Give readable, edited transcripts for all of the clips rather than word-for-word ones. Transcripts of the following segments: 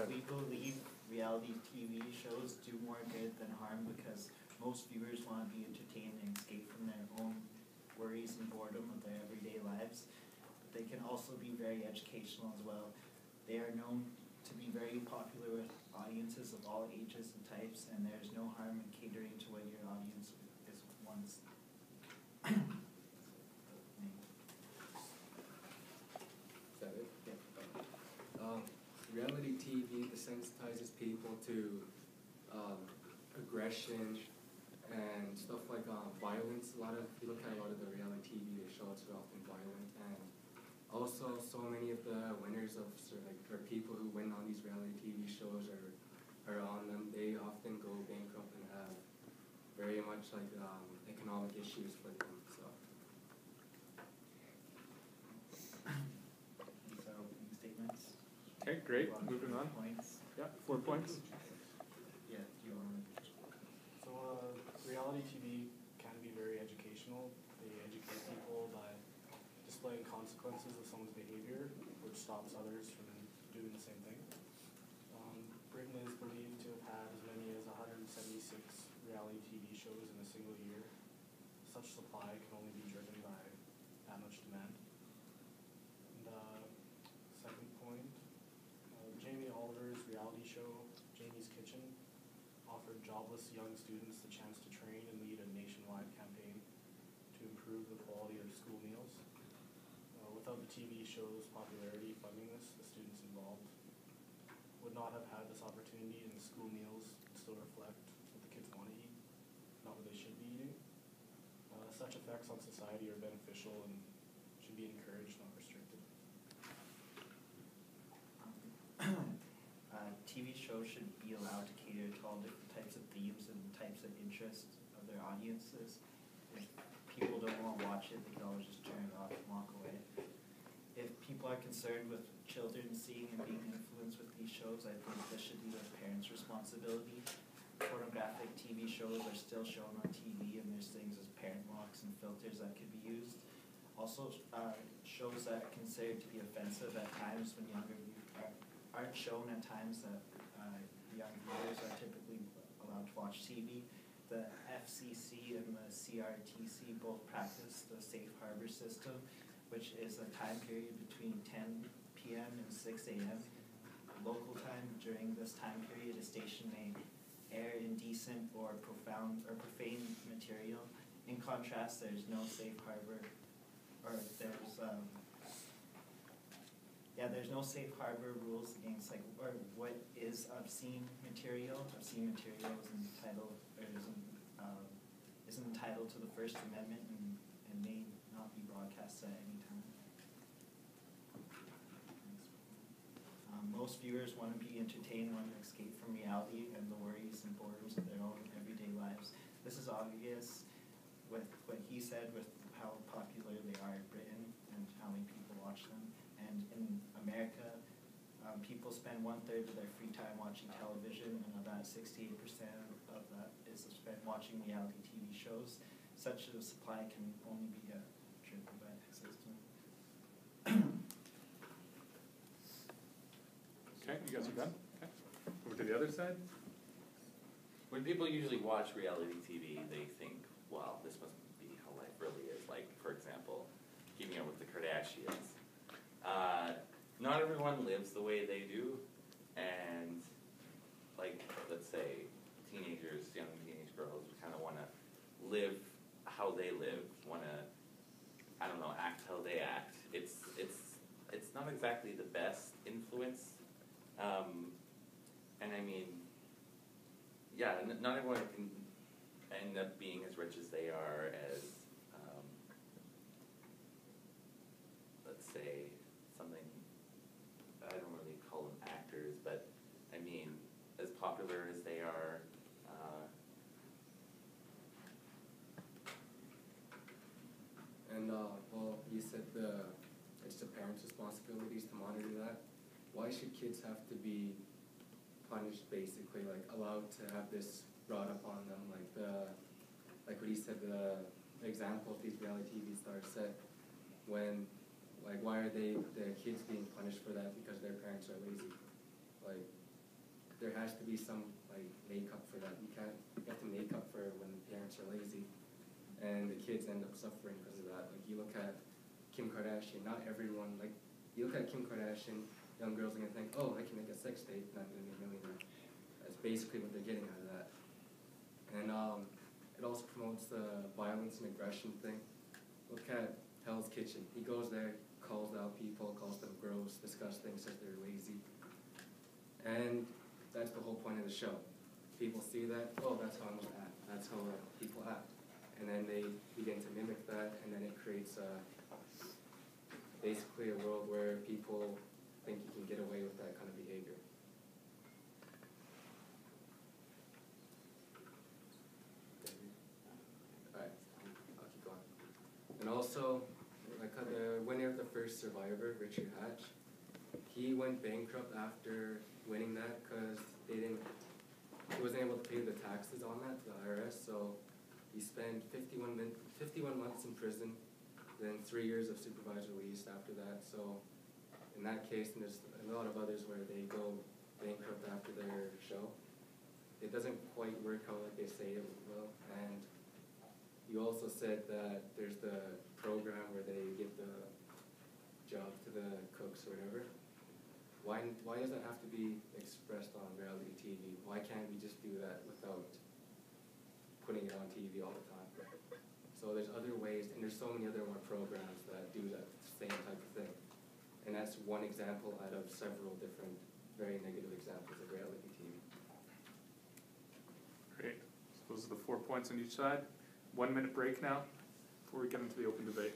We believe reality TV shows do more good than harm because most viewers want to be entertained and escape from their own worries and boredom of their everyday lives. But they can also be very educational as well. They are known to be very popular with audiences of all ages and types, and there's no harm in catering to what your audience is wants. Is that it? Yeah. Reality TV desensitizes people to aggression and stuff like violence. If you look at a lot of the reality TV shows, are often violent, and also so many of the winners of or people who win on these reality TV shows are on them. They often go bankrupt and have very much economic issues for them. So. These are opening statements. Okay, great. Moving on. Points. Yeah, 4 points. Yeah, do you want to? So reality TV can be very educational. They educate people by displaying consequences of someone's behavior, which stops others from doing the same thing. Britain is believed to have had as many as 176 reality TV shows in a single year. Such supply can only be driven by that much demand. And second point, Jamie Oliver's reality show, Jamie's Kitchen, offered jobless young students the chance to train and lead a nationwide campaign to improve the quality of school meals. Without the TV show's popularity funding this, the students involved would not have had this opportunity, and the school meals still reflect what the kids want to eat, not what they should be eating. Such effects on society are beneficial and should be encouraged, not restricted. TV shows should be allowed to cater to all different types of themes and types of interests of their audiences. If people don't want to watch it, they can always just turn it off and walk away. If people are concerned with children seeing and being influenced with these shows, I think this should be the parents' responsibility. Pornographic TV shows are still shown on TV, and there's things as parent locks and filters that could be used. Also, shows that are considered to be offensive at times when younger aren't shown at times that young viewers are typically allowed to watch TV. The FCC and the CRTC both practice the safe harbor system, which is a time period between 10 p.m. and 6 a.m. Local time. During this time period, a station may air indecent or profane material. In contrast, there's no safe harbor, or there's no safe harbor rules against what is obscene material. Obscene material is entitled to the First Amendment and may not be broadcast at any time. Most viewers want to be entertained, want to escape from reality and the worries and boredoms of their own everyday lives. This is obvious with what he said, with how popular they are in Britain and how many people watch them. And in America, people spend 1/3 of their free time watching television, and about 68% of that is spent watching reality TV shows. Such a supply can only be driven by existence. Okay, you guys are done? Okay. Over to the other side. When people usually watch reality TV, they think, well, this must be how life really is. Like, for example, Keeping Up with the Kardashians. Not everyone lives the way they do, and, let's say, young teenage girls kind of want to live how they live, want to, act how they act. It's not exactly the best influence. And I mean, not everyone can end up being as rich as they are, as, let's say, something, I don't really call them actors, but I mean, as popular as they are. You said it's the parents' responsibilities to monitor that. Why should kids have to be punished, basically, allowed to have this brought up on them? Like what he said, the example of these reality TV stars set, why are the kids being punished for that because their parents are lazy? there has to be some like makeup for that. You have to make up for when parents are lazy, and the kids end up suffering because of that. Like you look at Kim Kardashian, not everyone, like you look at Kim Kardashian, young girls are gonna think, oh, I can make a sex tape and I'm gonna be a millionaire. That's basically what they're getting out of that. And it also promotes the violence and aggression thing. Look at Hell's Kitchen. He goes there, calls out people, calls them gross, disgusting, says they're lazy. And that's the whole point of the show. People see that, oh, that's how I'm gonna act. That's how people act. And then they begin to mimic that, and then it creates basically a world where people think you can get away with that kind of behavior. Alright, I'll keep going. And also, like the winner of the first Survivor, Richard Hatch, he went bankrupt after winning that because he wasn't able to pay the taxes on that, the IRS, so he spent 51 months in prison, then 3 years of supervised release after that. So in that case, and there's a lot of others where they go bankrupt after their show, it doesn't quite work out like they say it will. And you also said that there's the program where they give the job to the cooks or whatever. Why does that have to be expressed on reality TV? Why can't we just do that without putting it on TV all the time? So there's other ways, and there's so many other more programs that do that same type of thing. And that's one example out of several different very negative examples of reality TV. Great. So those are the 4 points on each side. 1 minute break now before we get into the open debate.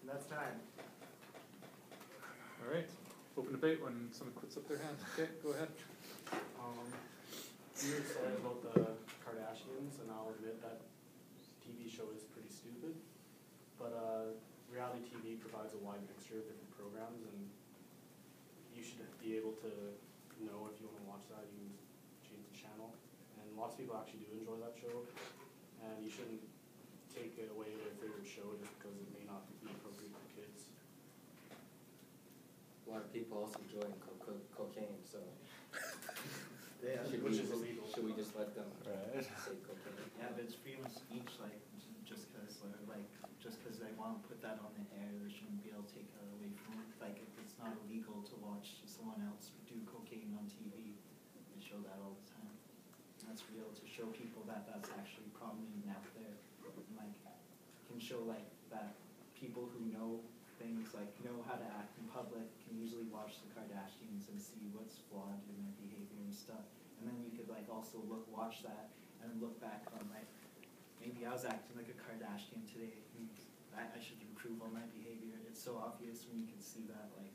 That's time. All right. Open debate when someone puts up their hand. Okay, go ahead. You were saying about the Kardashians, and I'll admit that TV show is pretty stupid, but reality TV provides a wide mixture of different programs, and you should be able to know if you want to watch that, you can change the channel. And lots of people actually do enjoy that show, and you shouldn't take it away their favorite show just because it may not be appropriate for kids. A lot of people also enjoy cocaine, so Yeah, Which is illegal. should we just let them Right. say cocaine? yeah, but it's freedom of speech, like, just because they want to put that on the air, they shouldn't be able to take that away from it. Like, if it's not illegal to watch someone else do cocaine on TV, they show that all the time. And that's real, to show people that that's actually prominent out there. And, like, can show, like, that people who know things, like, know how to act in public, can usually watch the Kardashians and see what's flawed in their behavior and stuff. And then you could, like, also watch that and look back on, like, maybe I was acting like a Kardashian today. I should improve on my behavior. It's so obvious when you can see that, like,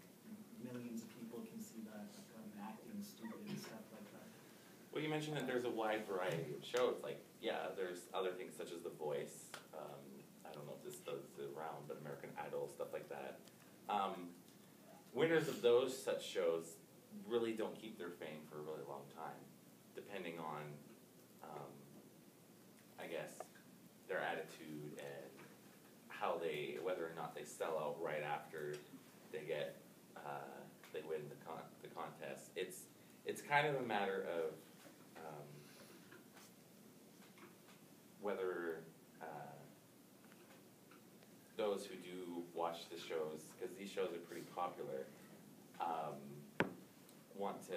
millions of people can see that, like, I'm acting stupid and stuff like that. Well, you mentioned that there's a wide variety of shows. Like, yeah, there's other things such as The Voice. I don't know if this does it around, but American Idol, stuff like that. Winners of those such shows really don't keep their fame for a really long time, depending on, I guess, their attitude and whether or not they sell out right after they get, they win the contest. It's kind of a matter of whether those who do watch the shows, because these shows are pretty popular, want to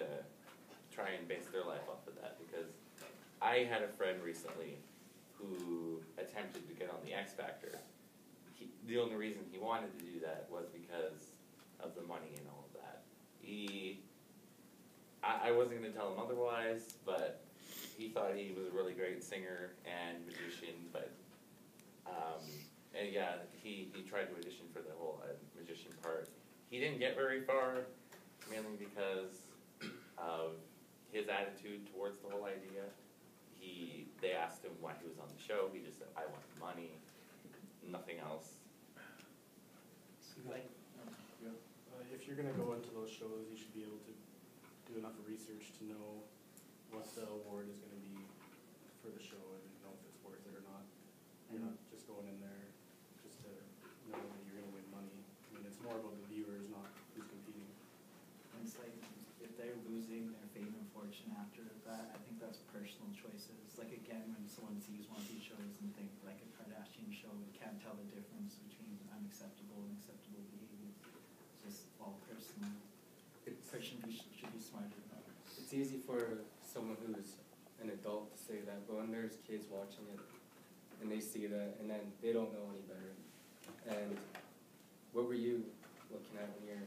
try and base their life off of that. Because I had a friend recently who attempted to get on the X Factor. The only reason he wanted to do that was because of the money and all of that. I wasn't going to tell him otherwise, but he thought he was a really great singer and magician, but, and yeah, he tried to audition for the whole magician part. He didn't get very far, mainly because of his attitude towards the whole idea. They asked him why he was on the show. He just said, "I want money, nothing else." Like, If you're gonna go into those shows, you should be able to do enough research to know what the award is gonna be for the show and know if it's worth it or not. You're not just going in there just to know that you're gonna win money. I mean, it's more about the viewers, not who's competing. and it's like, if they're losing their fame and fortune after that, I think that's personal choices. Like again, when someone sees one of these shows and think like a Kardashian show, they can't tell the difference between unacceptable and acceptable behavior. It's just all personal. Person should be smarter about it. It's easy for someone who's an adult to say that, but when there's kids watching it and they see that and then they don't know any better. And what were you looking at when you're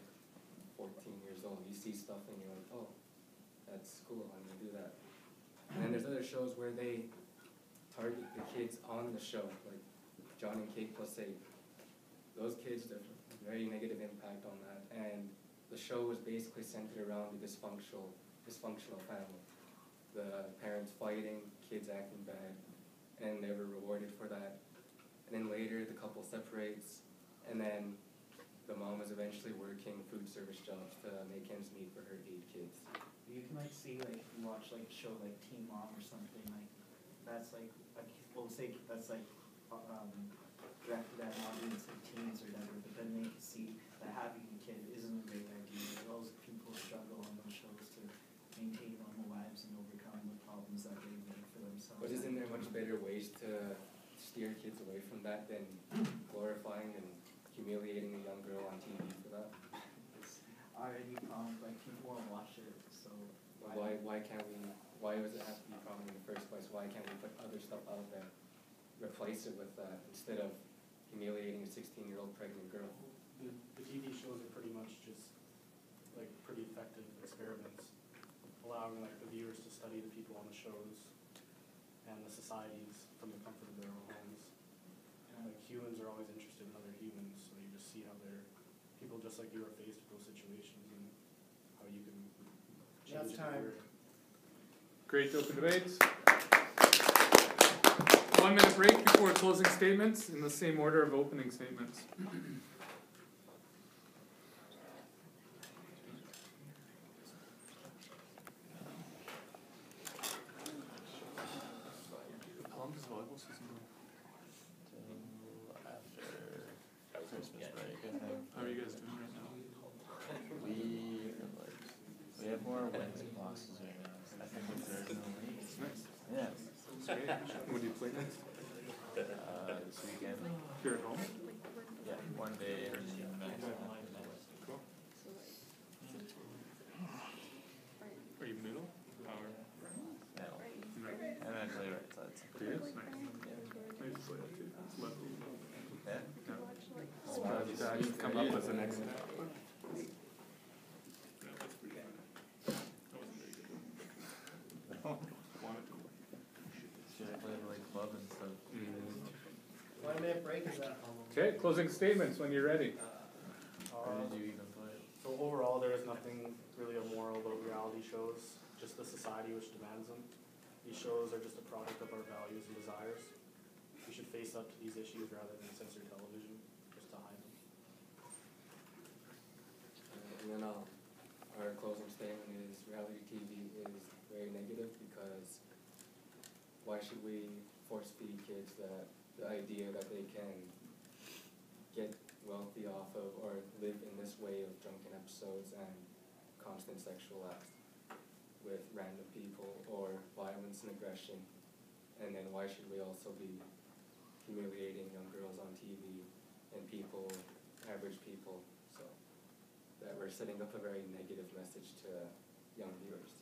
14 years old? You see stuff and you're like, oh, that's cool, I'm gonna do that. And then there's other shows where they target the kids on the show, like John and Kate Plus 8. Those kids, there's a very negative impact on that. And the show was basically centered around the dysfunctional family. The parents fighting, kids acting bad, and they were rewarded for that. And then later the couple separates, and then the mom is eventually working food service jobs to make ends meet for her 8 kids. You can like see like if you watch like a show like Teen Mom or something like that's like we'll say that's like directed at an audience of teens or whatever, but then they can see that having a kid isn't a great idea. Those people struggle on those shows to maintain normal lives and overcome the problems that they make for themselves. But isn't there much better ways to steer kids away from that than glorifying and humiliating a young girl on TV for that? It's already like people won't watch it, so Why can't we, why does it have to be a problem in the first place? Why can't we put other stuff out there? Replace it with that instead of humiliating a 16-year-old pregnant girl. The TV shows are pretty much just like pretty effective experiments, allowing like the viewers to study the people on the shows and the societies from the comfort of their own homes. And like humans are always interested in other humans, so you just see how they're people just like you are faced with those situations and how you can change That's time. your Great open debates. 1 minute break before closing statements in the same order of opening statements. How long does volleyball season go? Till after Christmas Yeah. break, I think. How are you guys doing right now? We have more wins and losses right now. I think there's no league. Nice. Yeah. Great. When do you play next? This weekend. Here at home? Yeah, one day or two nights. Cool. Are you middle? Or No. right? And I play right side. Yes. Nice. Yeah. I used to play that too. It's lovely. Yeah. Yeah. Surprised I didn't come up with the next one. Yeah, that's pretty good. That wasn't very good. Wanted to. Should have played like club and stuff. 1 minute break is that? Okay, closing statements when you're ready. Where did you even play? So overall, there is nothing really immoral about reality shows, just the society which demands them. These shows are just a product of our values and desires. We should face up to these issues rather than censor television, just to hide them. And then our closing statement is reality TV is very negative because why should we force feed kids the idea that they can get wealthy off of or live in this way of drunken episodes and constant sexual acts with random people or violence and aggression, and then why should we also be humiliating young girls on TV and people, average people, so that we're setting up a very negative message to young viewers.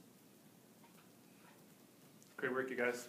Great work, you guys.